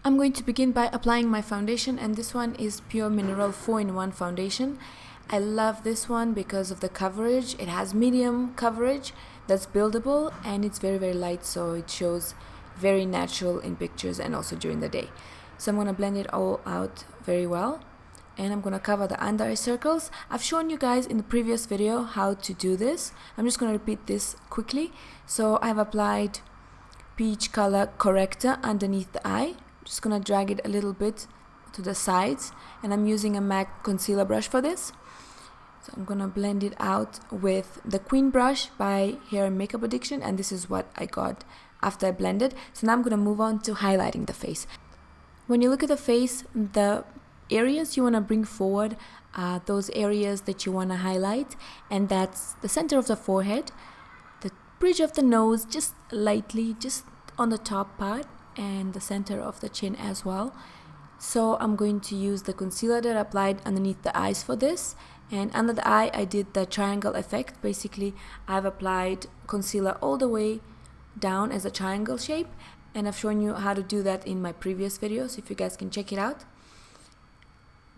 I'm going to begin by applying my foundation, and this one is Pure Mineral 4-in-1 foundation. I love this one because of the coverage. It has medium coverage that's buildable, and it's very light, so it shows very natural in pictures and also during the day. So I'm going to blend it all out very well, and I'm going to cover the under eye circles. I've shown you guys in the previous video how to do this. I'm just going to repeat this quickly. So I've applied peach color corrector underneath the eye. Just gonna drag it a little bit to the sides, and I'm using a MAC concealer brush for this. So I'm gonna blend it out with the Queen brush by Hair and Makeup Addiction, and this is what I got after I blended. So now I'm gonna move on to highlighting the face. When you look at the face, the areas you wanna bring forward are those areas that you wanna highlight, and that's the center of the forehead, the bridge of the nose, just lightly, just on the top part, and the center of the chin as well. So I'm going to use the concealer that I applied underneath the eyes for this, and under the eye I did the triangle effect. Basically I've applied concealer all the way down as a triangle shape, and I've shown you how to do that in my previous videos, if you guys can check it out.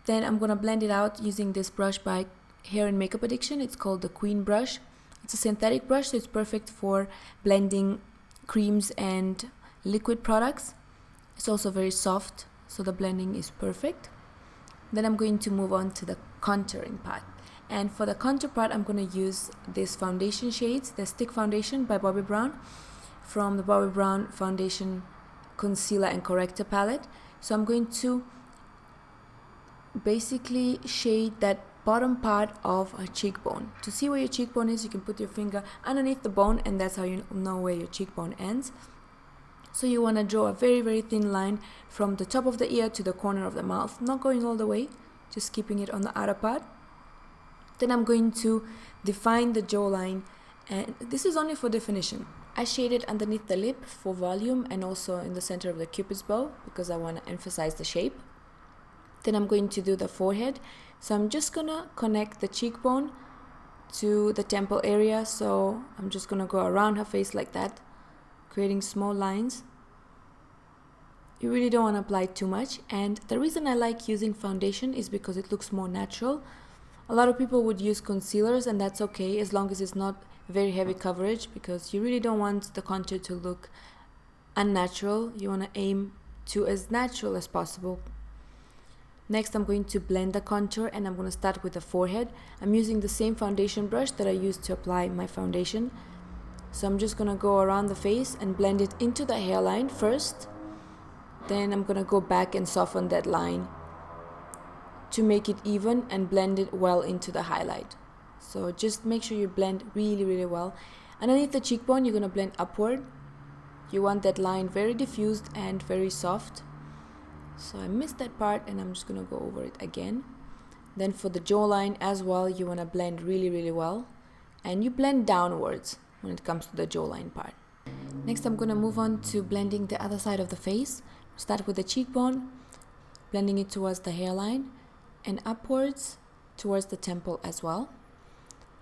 Then I'm gonna blend it out using this brush by Hair and Makeup Addiction. It's called the Queen brush. It's a synthetic brush, so it's perfect for blending creams and liquid products. It's also very soft, so the blending is perfect. Then I'm going to move on to the contouring part, and for the contour part I'm going to use this foundation shades, the Stick Foundation by Bobbi Brown, from the Bobbi Brown Foundation Concealer and Corrector palette. So I'm going to basically shade that bottom part of a cheekbone. To see where your cheekbone is, you can put your finger underneath the bone, and that's how you know where your cheekbone ends. So you want to draw a very thin line from the top of the ear to the corner of the mouth, not going all the way, just keeping it on the outer part. Then I'm going to define the jawline, and this is only for definition. I shaded underneath the lip for volume, and also in the center of the Cupid's bow because I want to emphasize the shape. Then I'm going to do the forehead. So I'm just gonna connect the cheekbone to the temple area. So I'm just gonna go around her face like that, creating small lines. You really don't want to apply too much, and the reason I like using foundation is because it looks more natural. A lot of people would use concealers, and that's okay as long as it's not very heavy coverage, because you really don't want the contour to look unnatural. You want to aim to as natural as possible. Next I'm going to blend the contour, and I'm going to start with the forehead. I'm using the same foundation brush that I used to apply my foundation. So I'm just gonna go around the face and blend it into the hairline first. Then I'm gonna go back and soften that line to make it even and blend it well into the highlight. So just make sure you blend really well. Underneath the cheekbone you're gonna blend upward. You want that line very diffused and very soft. So I missed that part, and I'm just gonna go over it again. Then for the jawline as well, you wanna blend really well, and you blend downwards when it comes to the jawline part. Next I'm going to move on to blending the other side of the face. Start with the cheekbone, blending it towards the hairline and upwards towards the temple as well.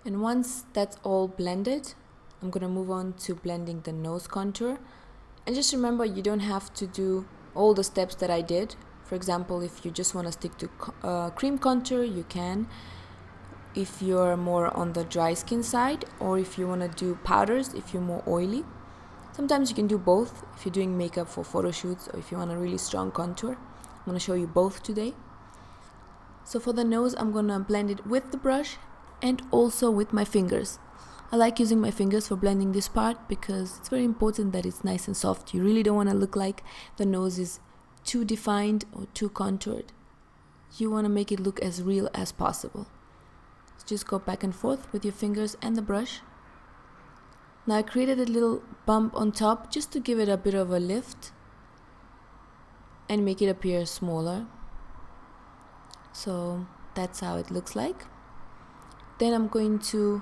And once that's all blended, I'm going to move on to blending the nose contour. And just remember, you don't have to do all the steps that I did. For example, if you just want to stick to cream contour, you can. If you're more on the dry skin side, or if you want to do powders if you're more oily. Sometimes you can do both if you're doing makeup for photo shoots, or if you want a really strong contour. I'm going to show you both today. So for the nose, I'm going to blend it with the brush and also with my fingers. I like using my fingers for blending this part because it's very important that it's nice and soft. You really don't want to look like the nose is too defined or too contoured. You want to make it look as real as possible. Just go back and forth with your fingers and the brush. Now I created a little bump on top just to give it a bit of a lift and make it appear smaller. So that's how it looks like. Then I'm going to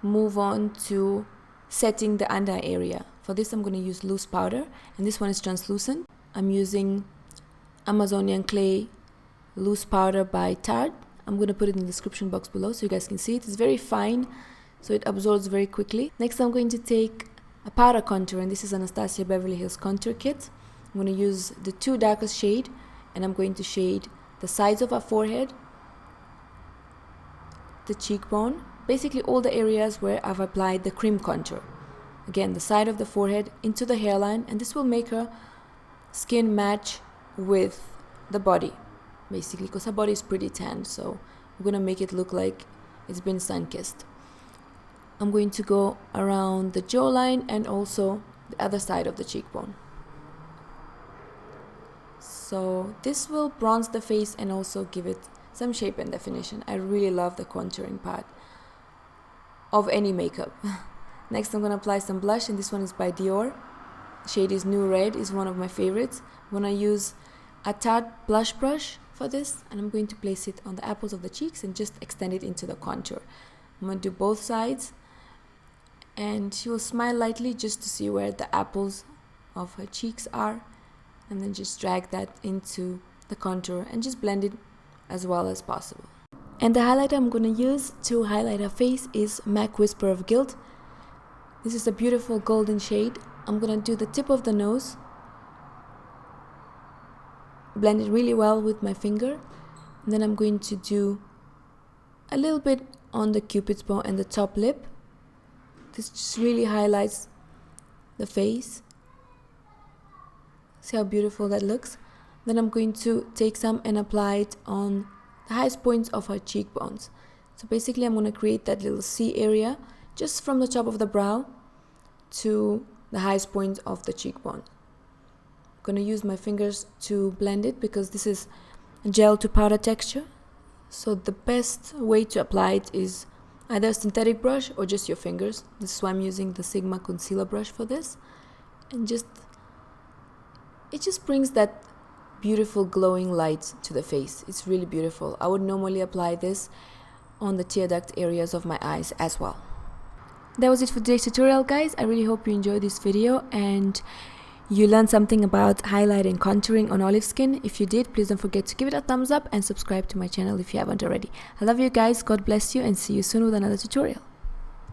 move on to setting the under eye area. For this I'm going to use loose powder, and this one is translucent. I'm using Amazonian Clay loose powder by Tarte. I'm going to put it in the description box below so you guys can see it. It's very fine, so it absorbs very quickly. Next I'm going to take a powder contour, and this is Anastasia Beverly Hills contour kit. I'm I'm going to use the 2 darkest shade, and I'm going to shade the sides of our forehead, the cheekbone, basically all the areas where I've applied the cream contour. Again, the side of the forehead into the hairline, and this will make her skin match with the body, basically, because her body is pretty tan, so we're going to make it look like it's been sun-kissed. I'm going to go around the jawline and also the other side of the cheekbone. So this will bronze the face and also give it some shape and definition. I really love the contouring part of any makeup. Next, I'm going to apply some blush, and this one is by Dior. The shade is New Red, is one of my favorites. I'm going to use a Tarte blush brush for this, and I'm going to place it on the apples of the cheeks and just extend it into the contour. I'm going to do both sides, and she will smile lightly just to see where the apples of her cheeks are, and then just drag that into the contour and just blend it as well as possible. And the highlighter I'm going to use to highlight her face is MAC Whisper of Guilt. This is a beautiful golden shade. I'm going to do the tip of the nose, blend it really well with my finger, and then I'm going to do a little bit on the cupid's bow and the top lip. This just really highlights the face. See how beautiful that looks? Then I'm going to take some and apply it on the highest points of her cheekbones. So basically I'm going to create that little C area just from the top of the brow to the highest point of the cheekbone. I'm going to use my fingers to blend it because this is gel to powder texture. So the best way to apply it is either a synthetic brush or just your fingers. This is why I'm using the Sigma concealer brush for this. And it just brings that beautiful glowing light to the face. It's really beautiful. I would normally apply this on the tear duct areas of my eyes as well. That was it for today's tutorial, guys. I really hope you enjoyed this video and you learned something about highlight and contouring on olive skin. If you did, please don't forget to give it a thumbs up and subscribe to my channel if you haven't already. I love you guys, God bless you, and see you soon with another tutorial.